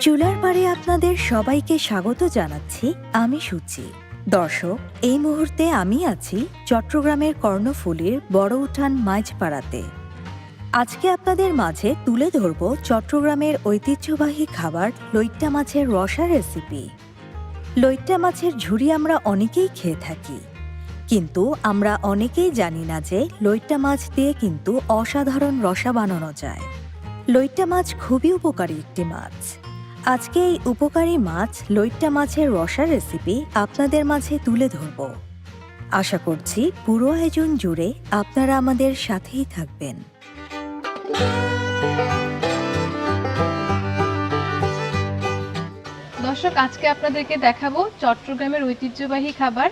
চুলারপারে আপনাদের সবাইকে স্বাগত জানাচ্ছি। আমি সুচি। দর্শক, এই মুহূর্তে আমি আছি চট্টগ্রামের কর্ণফুলীর বড় উঠান মাঝপাড়াতে। আজকে আপনাদের মাঝে তুলে ধরব চট্টগ্রামের ঐতিহ্যবাহী খাবার লইট্টা মাছের রসা রেসিপি। লইট্টা মাছের ঝুড়ি আমরা অনেকেই খেয়ে থাকি, কিন্তু আমরা অনেকেই জানি না যে লইট্টা মাছ দিয়ে কিন্তু অসাধারণ রসা বানানো যায়। লইট্টা মাছ খুবই উপকারী একটি মাছ। আজকে এই উপকারী মাছ লইট্টা মাছের রসা রেসিপি আপনাদের মাঝে তুলে ধরব। আশা করছি পুরো আয়োজন জুড়ে আপনারা আমাদের সাথেই থাকবেন। দর্শক, আজকে আপনাদেরকে দেখাবো চট্টগ্রামের ঐতিহ্যবাহী খাবার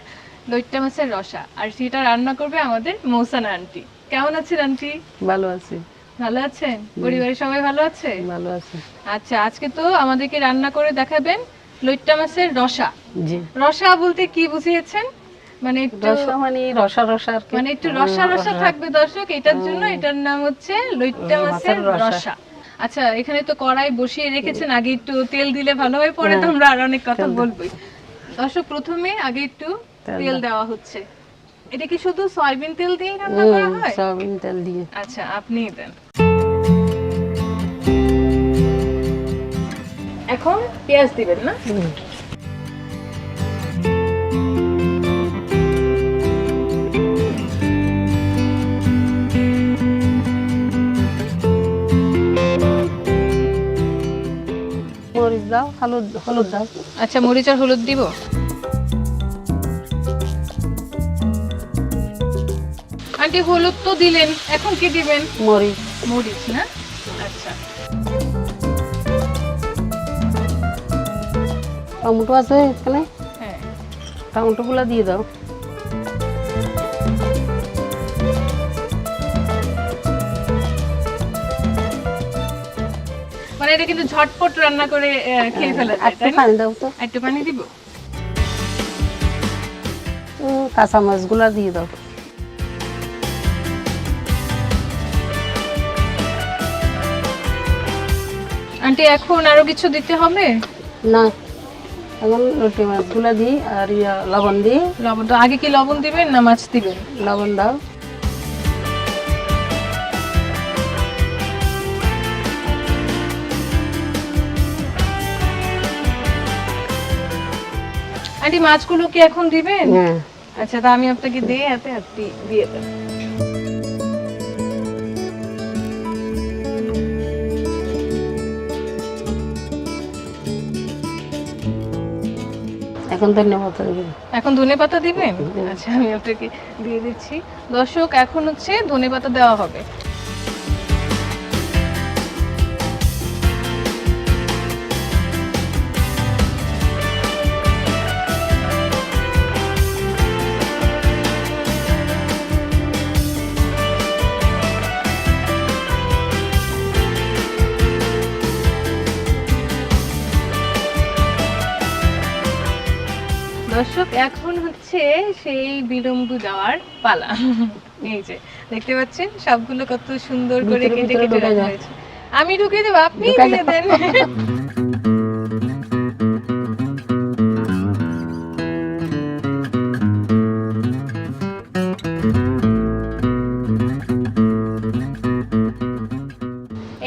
লইট্টা মাছের রসা, আর সেটা রান্না করবে আমাদের মৌসানা আন্টি। কেমন আছেন আন্টি? ভালো আছি। ভালো আছেন? পরিবারের সবাই ভালো আছে? ভালো আছে। আচ্ছা, আজকে তো আমাদেরকে রান্না করে দেখাবেন লইট্টা মাছের রসা। জি। রসা বলতে কি বুঝিয়েছেন? মানে একটু রসা মানে রসা রসা আর কি, মানে একটু রসা রসা থাকবে দর্শক, এটার জন্য এটার নাম হচ্ছে লইট্টা মাছের রসা। আচ্ছা, এখানে তো কড়াই বসিয়ে রেখেছেন, আগে একটু তেল দিলে ভালো হয়, পরে তো আমরা আর অনেক কথা বলবোই। দর্শক, প্রথমে আগে একটু তেল দেওয়া হচ্ছে। এটা কি শুধু সয়াবিন তেল দিয়ে রান্না করা হয়? সয়াবিন তেল দিয়ে। আচ্ছা, আপনি দেন। এখন পেঁয়াজ দিবেন না? মরিচ দাও, হলুদ দাও। আচ্ছা, মরিচ আর হলুদ দিব। আন্টি, হলুদ তো দিলেন, এখন কি দিবেন? মরিচ। মরিচ না? আচ্ছা। টমেটো আছে এখানে? হ্যাঁ, টমেটো গুলা দিয়ে দাও। মানে এটা কিন্তু ঝটপট রান্না করে খেয়ে ফেলা যায়, একটু পানি দাও তো। একটু পানি দিব। কাঁচা মাছ গুলা দিয়ে দাও। আন্টি, এখন আরো কিছু দিতে হবে? না, এখন লইট্টা মাছ গুলা দিই আর লবণ দিই। লবণ তো আগে কি লবণ দিবেন না মাছ দিবেন? লবণ দাও। আন্টি, মাছগুলো কি এখন দিবেন? হ্যাঁ। আচ্ছা, তা আমি আপনাকে দিয়ে হাতে হাতে দিয়ে দেব। এখন ধন্যবাদ দিবেন। এখন ধনেপাতা দিবেন? আচ্ছা, আমি আপনাকে দিয়ে দিচ্ছি। দর্শক, এখন হচ্ছে ধনেপাতা দেওয়া হবে। দর্শক, এখন হচ্ছে সেই বিলম্ব দেওয়ার পালা। এই যে দেখতে পাচ্ছেন সবগুলো কত সুন্দর করে কেটে কেটে রাখা হয়েছে। আমি ঢুকে দেব, আপনি দিয়ে দেন।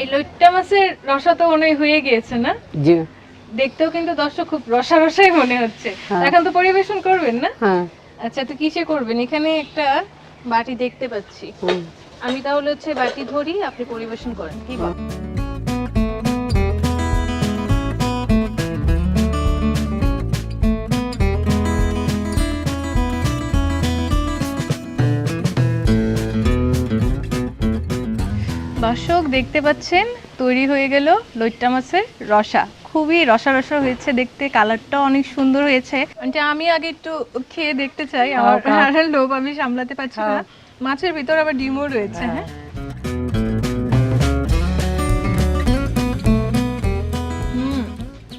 এই লইট্টা মাছের রসা তো মনে হয়ে গিয়েছে না? জি। দেখতেও কিন্তু দর্শক খুব রসা রসাই মনে হচ্ছে। এখন তো পরিবেশন করবেন না? হ্যাঁ। আচ্ছা, তো কিসে করবেন? এখানে একটা বাটি দেখতে পাচ্ছি, আমি তাহলে হচ্ছে বাটি ধরি, আপনি পরিবেশন করেন, কি বল? দর্শক, দেখতে পাচ্ছেন তৈরি হয়ে গেল লইট্টা মাছের রসা। খুবই রসা রসা হয়েছে দেখতে, কালারটাও অনেক সুন্দর হয়েছে। আমি আগে একটু খেয়ে দেখতে চাই, আমার লোভ আমি সামলাতে পারছি না। মাছের ভিতর আবার ডিমও রয়েছে। হ্যাঁ,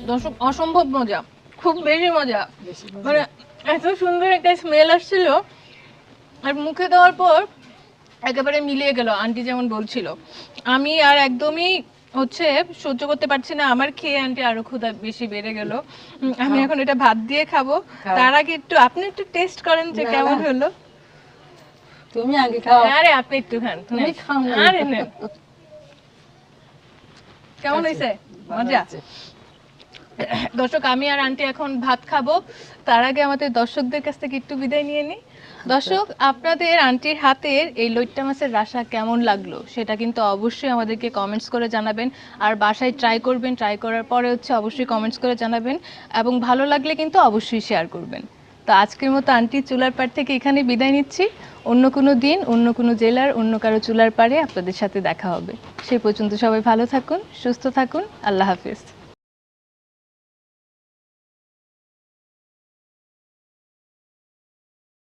দর্শক, অসম্ভব মজা, খুব বেশি মজা। মানে এত সুন্দর একটা স্মেল আসছিল, আর মুখে দেওয়ার পর একেবারে মিলিয়ে গেল। আন্টি যেমন বলছিল, আমি আর একদমই হচ্ছে সহ্য করতে পারছি না, আমার খেয়ে আন্টি আরো ক্ষুধা বেশি বেড়ে গেল। আমি এখন এটা ভাত দিয়ে খাবো। তার আগে একটু আপনি একটু টেস্ট করেন যে কেমন হলো। তুমি আগে খাও। আরে আপনি একটু খান, তুমি খাও না। আরে নেন। কেমন হয়েছে? মজা? দর্শক, আমি আর আন্টি এখন ভাত খাবো, তার আগে আমাদের দর্শকদের কাছ থেকে একটু বিদায় নিয়ে নিই। দর্শক, আপনাদের আন্টির হাতের এই লইট্টা মাছের রাসা কেমন লাগলো সেটা কিন্তু অবশ্যই আমাদেরকে কমেন্টস করে জানাবেন। আর বাসায় ট্রাই করবেন, ট্রাই করার পরে হচ্ছে অবশ্যই কমেন্টস করে জানাবেন, এবং ভালো লাগলে কিন্তু অবশ্যই শেয়ার করবেন। তো আজকের মতো আন্টি চুলার পাড় থেকে এখানে বিদায় নিচ্ছি। অন্য কোনো দিন, অন্য কোনো জেলার, অন্য কারো চুলার পাড়ে আপনাদের সাথে দেখা হবে। সেই পর্যন্ত সবাই ভালো থাকুন, সুস্থ থাকুন। আল্লাহ হাফেজ।